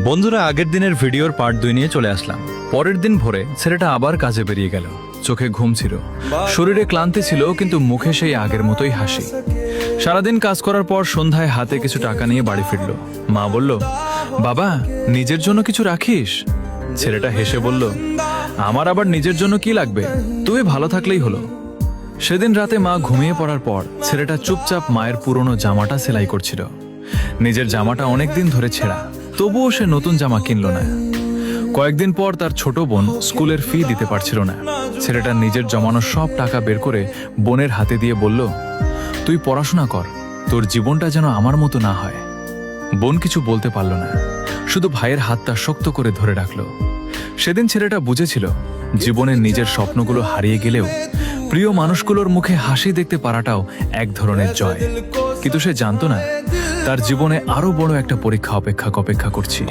বন্ধুরা, আগের দিনের ভিডিওর পার্ট 2 নিয়ে চলে আসলাম। পরের দিন ভোরে ছেলেটা আবার কাজে বেরিয়ে গেল। চোখে ঘুম ছিল, শরীরে ক্লান্তি ছিল, কিন্তু মুখে সেই আগের মতোই হাসি। সারাদিন কাজ করার পর সন্ধ্যায় হাতে কিছু টাকা নিয়ে বাড়ি ফিরল। মা বলল, বাবা, নিজের জন্য কিছু রাখিস? ছেলেটা হেসে বলল, আমার আবার নিজের জন্য কি লাগবে, তুই ভালো থাকলেই হলো। সেদিন রাতে মা ঘুমিয়ে পড়ার পর ছেলেটা চুপচাপ মায়ের পুরনো জামাটা সেলাই করছিল। নিজের জামাটা অনেকদিন ধরে ছেঁড়া, তবুও সে নতুন জামা কিনল না। কয়েকদিন পর তার ছোট বোন স্কুলের ফি দিতে পারছিল না। ছেলেটা নিজের জমানো সব টাকা বের করে বোনের হাতে দিয়ে বলল, তুই পড়াশোনা কর, তোর জীবনটা যেন আমার মতো না হয়। বোন কিছু বলতে পারল না, শুধু ভাইয়ের হাতটা শক্ত করে ধরে রাখলো। সেদিন ছেলেটা বুঝেছিল, জীবনের নিজের স্বপ্নগুলো হারিয়ে গেলেও প্রিয় মানুষগুলোর মুখে হাসি দেখতে পারাটাও এক ধরনের জয়। কিন্তু সে জানতো না, তার জীবনে আরো বড় একটা পরীক্ষা অপেক্ষা করছে।